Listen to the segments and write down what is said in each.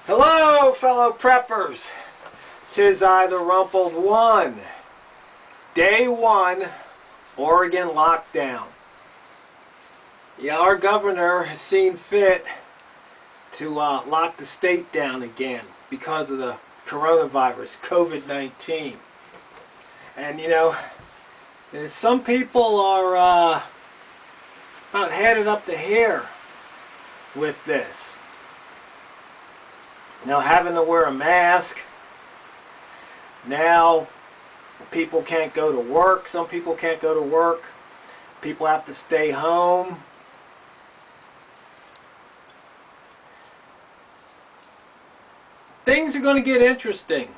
Hello, fellow preppers. 'Tis I, the Rumpled One. Day 1, Oregon lockdown. Yeah, our governor has seen fit to lock the state down again because of the coronavirus, COVID-19. And you know, some people are about headed up the hair with this. Now, having to wear a mask. Now people can't go to work. Some people can't go to work. People have to stay home. Things are going to get interesting.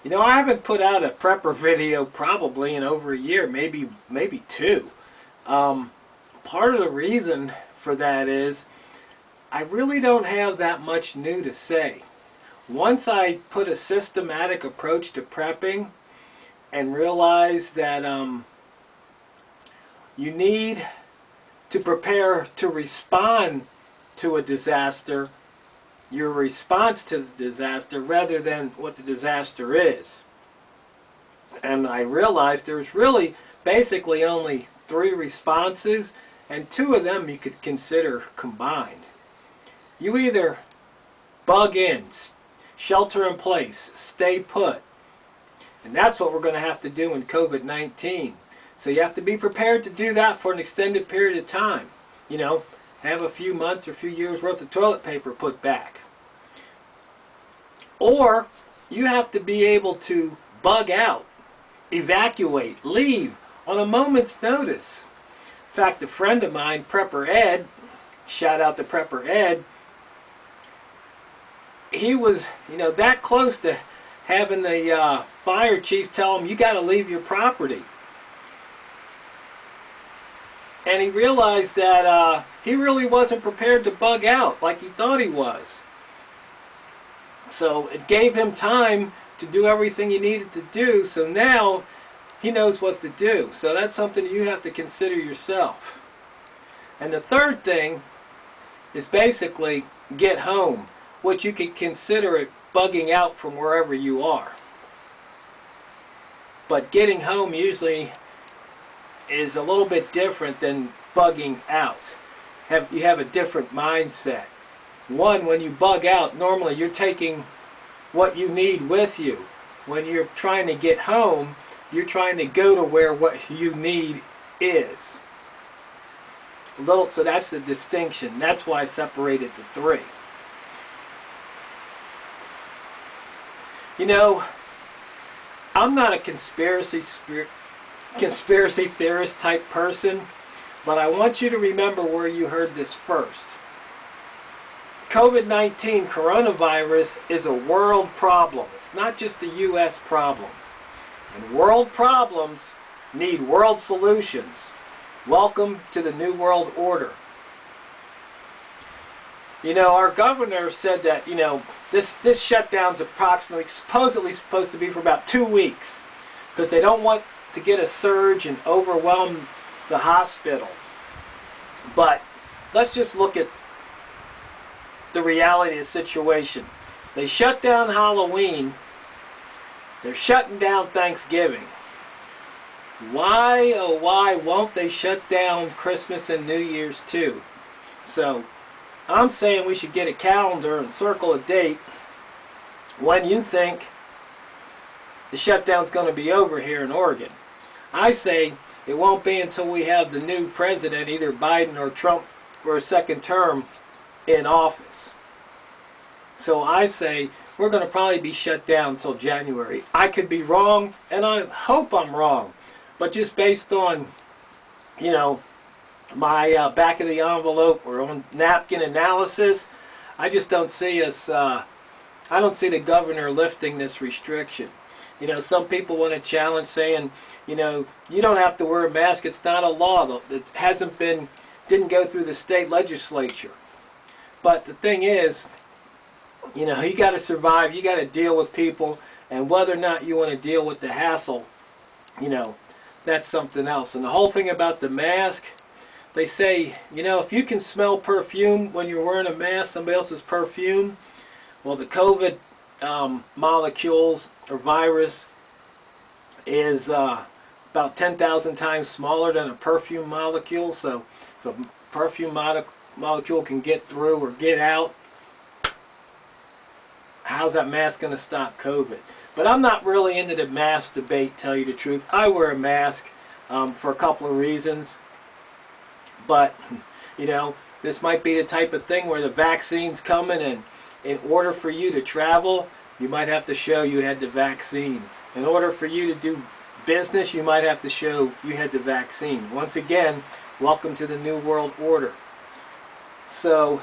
You know, I haven't put out a prepper video probably in over a year, maybe two. Part of the reason for that is I really don't have that much new to say. Once I put a systematic approach to prepping and realized that you need to prepare to respond to a disaster, your response to the disaster rather than what the disaster is. And I realized there's really basically only 3 responses, and 2 of them you could consider combined. You either bug in, shelter in place, stay put. And that's what we're going to have to do in COVID-19. So you have to be prepared to do that for an extended period of time. You know, have a few months or a few years worth of toilet paper put back. Or you have to be able to bug out, evacuate, leave on a moment's notice. In fact, a friend of mine, Prepper Ed, shout out to Prepper Ed, he was, you know, that close to having the fire chief tell him, you got to leave your property. And he realized that he really wasn't prepared to bug out like he thought he was. So it gave him time to do everything he needed to do, so now he knows what to do. So that's something you have to consider yourself. And the third thing is basically get home, which you could consider it bugging out from wherever you are. But getting home usually is a little bit different than bugging out. You have a different mindset. One, when you bug out, normally you're taking what you need with you. When you're trying to get home, you're trying to go to where what you need is. So that's the distinction. That's why I separated the 3. You know, I'm not a conspiracy theorist type person, but I want you to remember where you heard this first. COVID-19, coronavirus, is a world problem. It's not just a U.S. problem. And world problems need world solutions. Welcome to the New World Order. You know, our governor said that, you know, this shutdown's supposedly supposed to be for about 2 weeks because they don't want to get a surge and overwhelm the hospitals. But let's just look at the reality of the situation. They shut down Halloween. They're shutting down Thanksgiving. Why, oh why, won't they shut down Christmas and New Year's too? So I'm saying we should get a calendar and circle a date when you think the shutdown's going to be over here in Oregon. I say it won't be until we have the new president, either Biden or Trump, for a second term in office. So I say we're going to probably be shut down until January. I could be wrong, and I hope I'm wrong. But just based on, you know, my back of the envelope or on napkin analysis, I just don't see us, I don't see the governor lifting this restriction. You know, some people want to challenge saying, you know, you don't have to wear a mask, it's not a law. It didn't go through the state legislature. But the thing is, you know, you got to survive, you got to deal with people, and whether or not you want to deal with the hassle, you know, that's something else. And the whole thing about the mask, they say, you know, if you can smell perfume when you're wearing a mask, somebody else's perfume, Well, the COVID molecules or virus is about 10,000 times smaller than a perfume molecule. So if a perfume molecule can get through or get out, how's that mask going to stop COVID? But I'm not really into the mask debate, tell you the truth. I wear a mask for a couple of reasons. But, you know, this might be the type of thing where the vaccine's coming, and in order for you to travel, you might have to show you had the vaccine. In order for you to do business, you might have to show you had the vaccine. Once again, welcome to the New World Order. So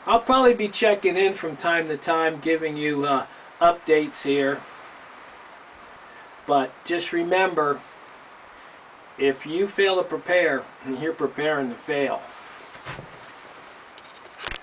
I'll probably be checking in from time to time, giving you updates here. But just remember, if you fail to prepare, you're preparing to fail.